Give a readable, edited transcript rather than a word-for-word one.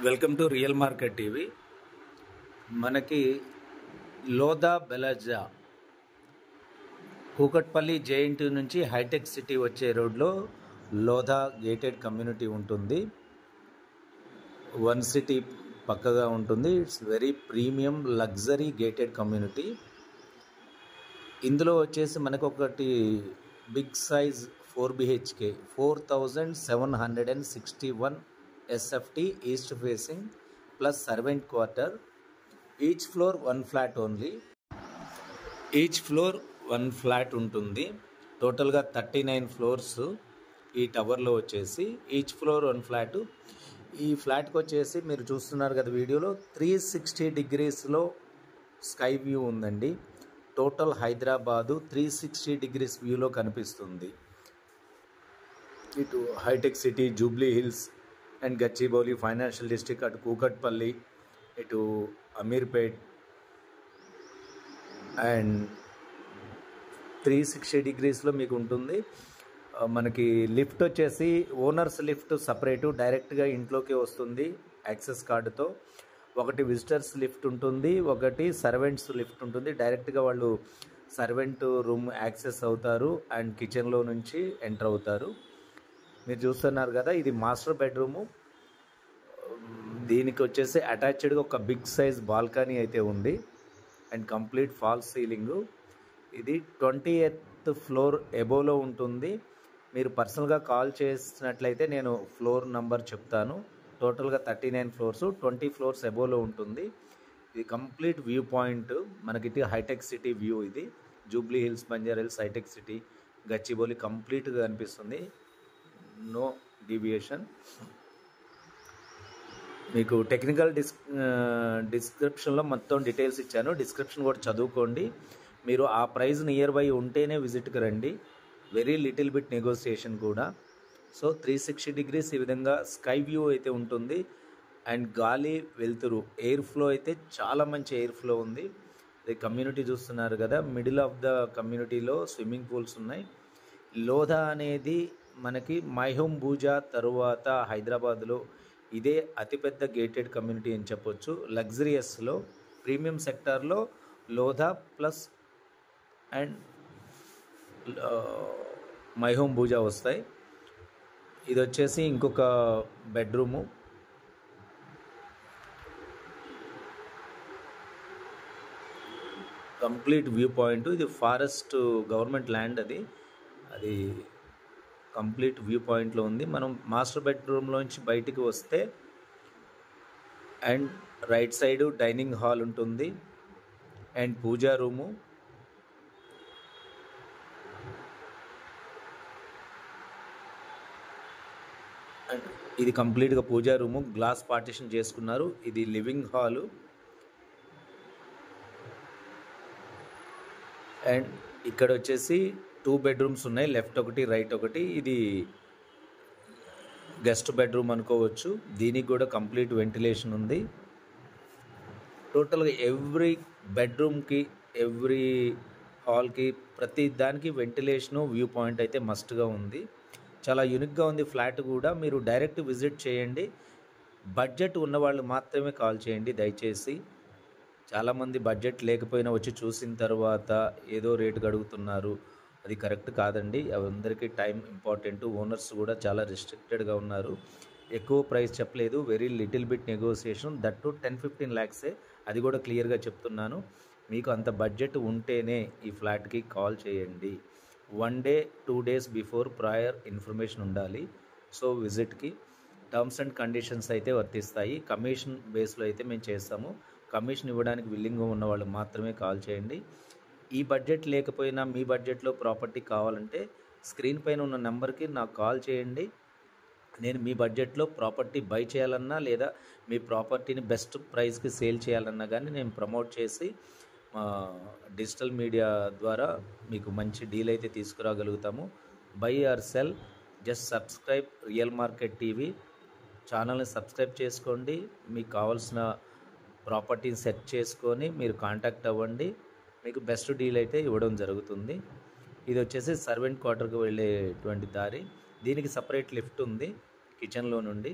Welcome to real market TV. మనకి Lodha Bellezza Kukatpally JNT నుంచి హైటెక్ సిటీ వచ్చే రోడ్లో లోధా గేటెడ్ కమ్యూనిటీ ఉంటుంది. వన్ సిటీ పక్కగా ఉంటుంది. It's very premium luxury gated community. ఇందులో వచ్చేసి మనకు ఒకటి big size 4 BHK 4761 SFT east facing plus servant quarter. Each floor 1 flat only. Each floor 1 flat ఉంటుంది. టోటల్గా 39 ఫ్లోర్స్ ఈ టవర్లో వచ్చేసి. Each floor 1 flat. ఈ ఫ్లాట్కి వచ్చేసి మీరు చూస్తున్నారు కదా వీడియోలో 360 డిగ్రీస్లో స్కై వ్యూ ఉందండి. టోటల్ హైదరాబాదు 360 డిగ్రీస్ వ్యూలో కనిపిస్తుంది. ఇటు Hitech City, Jubilee Hills and Gachibowli financial district, అటు కూకట్పల్లి, ఇటు అమీర్పేట్ అండ్ 360 డిగ్రీస్లో మీకు ఉంటుంది. మనకి లిఫ్ట్ వచ్చేసి ఓనర్స్ లిఫ్ట్ సపరేటు, డైరెక్ట్గా ఇంట్లోకి వస్తుంది యాక్సెస్ కార్డుతో. ఒకటి విజిటర్స్ లిఫ్ట్ ఉంటుంది, ఒకటి సర్వెంట్స్ లిఫ్ట్ ఉంటుంది. డైరెక్ట్గా వాళ్ళు సర్వెంట్ రూమ్ యాక్సెస్ అవుతారు అండ్ కిచెన్లో నుంచి ఎంటర్ అవుతారు. మీరు చూస్తున్నారు కదా, ఇది మాస్టర్ బెడ్రూము. దీనికి వచ్చేసి అటాచ్డ్గా ఒక బిగ్ సైజ్ బాల్కనీ అయితే ఉంది అండ్ కంప్లీట్ ఫాల్స్ సీలింగు. ఇది 20th ఫ్లోర్ ఎబోలో ఉంటుంది. మీరు పర్సనల్గా కాల్ చేసినట్లయితే నేను ఫ్లోర్ నంబర్ చెప్తాను. టోటల్గా 39 ఫ్లోర్స్, 20 ఫ్లోర్స్ ఎబోలో ఉంటుంది. ఇది కంప్లీట్ వ్యూ పాయింట్. మనకి ఇటు హైటెక్ సిటీ వ్యూ. ఇది జూబ్లీ హిల్స్, బంజారా హిల్స్, హైటెక్ సిటీ, గచ్చిబౌలి కంప్లీట్గా కనిపిస్తుంది. No deviation. మీకు టెక్నికల్ డిస్క్రిప్షన్లో మొత్తం డీటెయిల్స్ ఇచ్చాను. డిస్క్రిప్షన్ కూడా చదువుకోండి. మీరు ఆ ప్రైస్ నియర్ బై ఉంటేనే విజిట్కి రండి. వెరీ లిటిల్ బిట్ నెగోసియేషన్ కూడా. సో 360 డిగ్రీస్ ఈ విధంగా స్కై వ్యూ అయితే ఉంటుంది అండ్ గాలి వెలుతురు, ఎయిర్ ఫ్లో అయితే చాలా మంచి ఎయిర్ ఫ్లో ఉంది. ఇది కమ్యూనిటీ చూస్తున్నారు కదా, మిడిల్ ఆఫ్ ద కమ్యూనిటీలో స్విమ్మింగ్ పూల్స్ ఉన్నాయి. లోధా అనేది మనకి మైహూమ్ భూజా తరువాత హైదరాబాద్లో ఇదే అతిపెద్ద గేటెడ్ కమ్యూనిటీ అని చెప్పొచ్చు. లగ్జరియస్లో ప్రీమియం సెక్టార్లో లోధా ప్లస్ అండ్ మైహూమ్ భూజా వస్తాయి. ఇది వచ్చేసి ఇంకొక బెడ్రూము. Complete view point. ఇది ఫారెస్ట్ గవర్నమెంట్ ల్యాండ్. అది కంప్లీట్ వ్యూ పాయింట్లో ఉంది. మనం మాస్టర్ బెడ్రూమ్లోంచి బయటికి వస్తే and right side dining hall ఉంటుంది అండ్ పూజా రూము. అండ్ ఇది కంప్లీట్గా పూజా రూము, గ్లాస్ పార్టిషన్ చేసుకున్నారు. ఇది లివింగ్ హాలు అండ్ ఇక్కడ వచ్చేసి 2 బెడ్రూమ్స్ ఉన్నాయి. లెఫ్ట్ ఒకటి, రైట్ ఒకటి. ఇది గెస్ట్ బెడ్రూమ్ అనుకోవచ్చు. దీనికి కూడా కంప్లీట్ వెంటిలేషన్ ఉంది. టోటల్గా ఎవ్రీ బెడ్రూమ్కి, ఎవ్రీ హాల్కి, ప్రతి దానికి వెంటిలేషను, వ్యూ పాయింట్ అయితే మస్ట్గా ఉంది. చాలా యూనిక్గా ఉంది ఫ్లాట్ కూడా. మీరు డైరెక్ట్ విజిట్ చేయండి. బడ్జెట్ ఉన్నవాళ్ళు మాత్రమే కాల్ చేయండి దయచేసి. చాలామంది బడ్జెట్ లేకపోయినా వచ్చి చూసిన తర్వాత ఏదో రేటుకి అడుగుతున్నారు. అది కరెక్ట్ కాదండి. అందరికీ టైం ఇంపార్టెంట్. ఓనర్స్ కూడా చాలా రిస్ట్రిక్టెడ్గా ఉన్నారు. ఎక్కువ ప్రైస్ చెప్పలేదు. Very little bit negotiation. That to 10-15 ల్యాక్సే. అది కూడా క్లియర్గా చెప్తున్నాను. మీకు అంత బడ్జెట్ ఉంటేనే ఈ ఫ్లాట్కి కాల్ చేయండి. 1 day 2 days before prior information ఉండాలి. సో విజిట్కి టర్మ్స్ అండ్ కండిషన్స్ అయితే వర్తిస్తాయి. కమిషన్ బేస్లో అయితే మేము చేస్తాము. కమిషన్ ఇవ్వడానికి విల్లింగ్గా ఉన్న వాళ్ళు మాత్రమే కాల్ చేయండి. ఈ బడ్జెట్ లేకపోయినా మీ బడ్జెట్లో ప్రాపర్టీ కావాలంటే స్క్రీన్ పైన ఉన్న నెంబర్కి నాకు కాల్ చేయండి. నేను మీ బడ్జెట్లో ప్రాపర్టీ బై చేయాలన్నా లేదా మీ ప్రాపర్టీని బెస్ట్ ప్రైస్కి సేల్ చేయాలన్నా కానీ నేను ప్రమోట్ చేసి డిజిటల్ మీడియా ద్వారా మీకు మంచి డీల్ అయితే తీసుకురాగలుగుతాము. Buy or sell, just subscribe real market TV ఛానల్ని. సబ్స్క్రైబ్ చేసుకోండి. మీకు కావాల్సిన ప్రాపర్టీని సెట్ చేసుకొని మీరు కాంటాక్ట్ అవ్వండి. మీకు బెస్ట్ డీల్ అయితే ఇవ్వడం జరుగుతుంది. ఇది వచ్చేసి సర్వెంట్ క్వార్టర్కి వెళ్ళేటువంటి దారి. దీనికి సపరేట్ లిఫ్ట్ ఉంది కిచెన్లో నుండి.